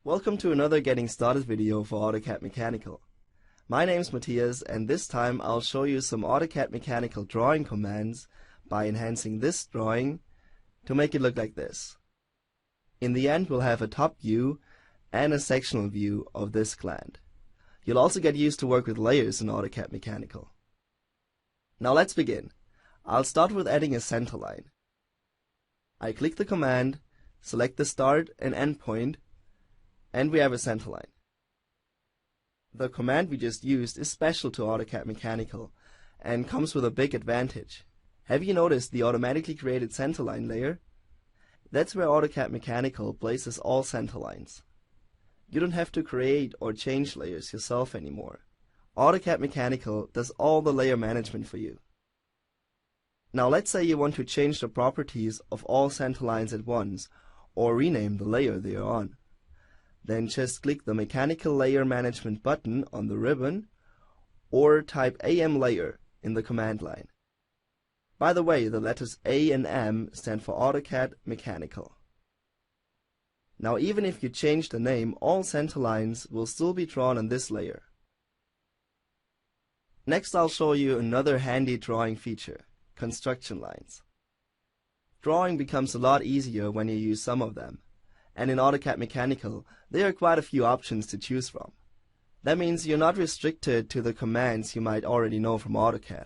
Welcome to another Getting Started video for AutoCAD Mechanical. My name's Matthias, and this time I'll show you some AutoCAD Mechanical drawing commands by enhancing this drawing to make it look like this. In the end, we'll have a top view and a sectional view of this gland. You'll also get used to work with layers in AutoCAD Mechanical. Now let's begin. I'll start with adding a centerline. I click the command, select the start and end point, and we have a centerline. The command we just used is special to AutoCAD Mechanical and comes with a big advantage. Have you noticed the automatically created centerline layer? That's where AutoCAD Mechanical places all centerlines. You don't have to create or change layers yourself anymore. AutoCAD Mechanical does all the layer management for you. Now let's say you want to change the properties of all centerlines at once or rename the layer they are on. Then just click the Mechanical Layer Management button on the ribbon or type AM Layer in the command line. By the way, the letters A and M stand for AutoCAD Mechanical. Now even if you change the name, all centerlines will still be drawn on this layer. Next I'll show you another handy drawing feature, construction lines. Drawing becomes a lot easier when you use some of them. And in AutoCAD Mechanical, there are quite a few options to choose from. That means you're not restricted to the commands you might already know from AutoCAD.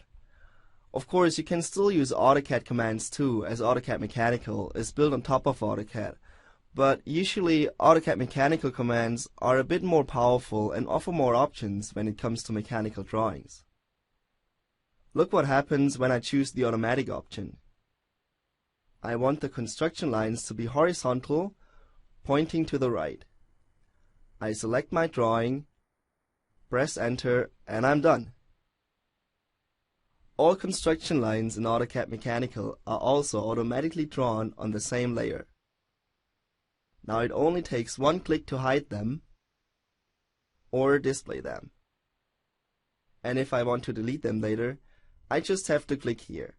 Of course, you can still use AutoCAD commands too, as AutoCAD Mechanical is built on top of AutoCAD. But usually, AutoCAD Mechanical commands are a bit more powerful and offer more options when it comes to mechanical drawings. Look what happens when I choose the automatic option. I want the construction lines to be horizontal, pointing to the right. I select my drawing, press enter, and I'm done. All construction lines in AutoCAD Mechanical are also automatically drawn on the same layer. Now it only takes one click to hide them or display them. And if I want to delete them later, I just have to click here.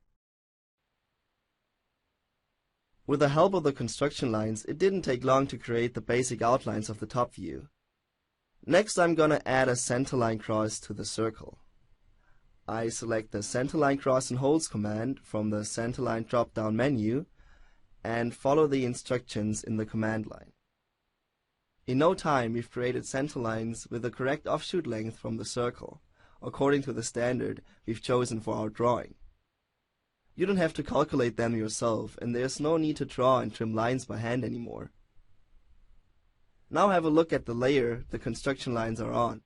With the help of the construction lines, it didn't take long to create the basic outlines of the top view. Next, I'm gonna add a centerline cross to the circle. I select the Centerline Cross and Holds command from the Centerline drop-down menu and follow the instructions in the command line. In no time, we've created centerlines with the correct offshoot length from the circle, according to the standard we've chosen for our drawing. You don't have to calculate them yourself, and there's no need to draw and trim lines by hand anymore. Now have a look at the layer the construction lines are on.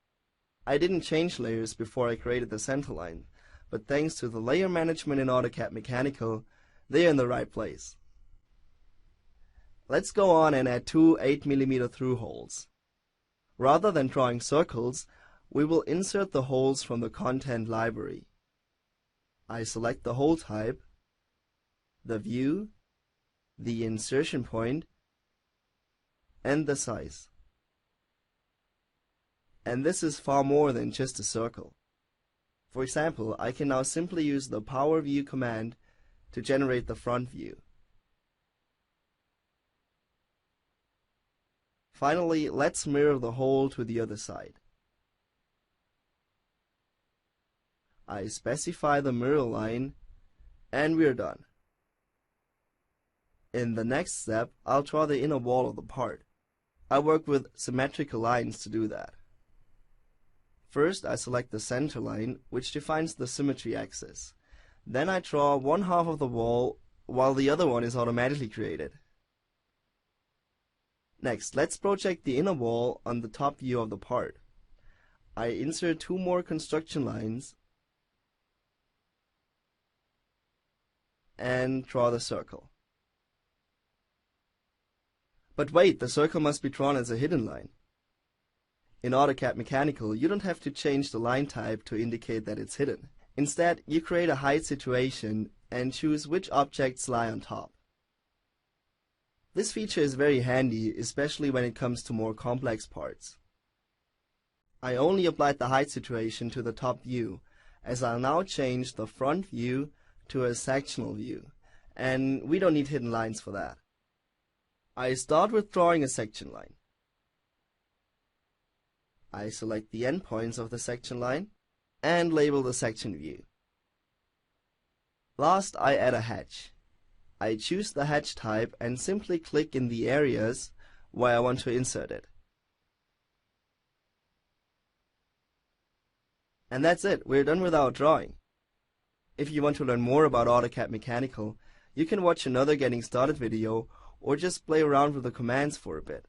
I didn't change layers before I created the centerline, but thanks to the layer management in AutoCAD Mechanical, they're in the right place. Let's go on and add two 8mm through holes. Rather than drawing circles, we will insert the holes from the content library. I select the hole type, the view, the insertion point, and the size. And this is far more than just a circle. For example, I can now simply use the Power View command to generate the front view. Finally, let's mirror the hole to the other side. I specify the mirror line, and we're done. In the next step, I'll draw the inner wall of the part. I work with symmetrical lines to do that. First, I select the center line, which defines the symmetry axis. Then I draw one half of the wall, while the other one is automatically created. Next, let's project the inner wall on the top view of the part. I insert two more construction lines and draw the circle. But wait, the circle must be drawn as a hidden line. In AutoCAD Mechanical, you don't have to change the line type to indicate that it's hidden. Instead, you create a hide situation and choose which objects lie on top. This feature is very handy, especially when it comes to more complex parts. I only applied the hide situation to the top view, as I'll now change the front view to a sectional view, and we don't need hidden lines for that. I start with drawing a section line. I select the endpoints of the section line and label the section view. Last, I add a hatch. I choose the hatch type and simply click in the areas where I want to insert it. And that's it, we're done with our drawing. If you want to learn more about AutoCAD Mechanical, you can watch another Getting Started video or just play around with the commands for a bit.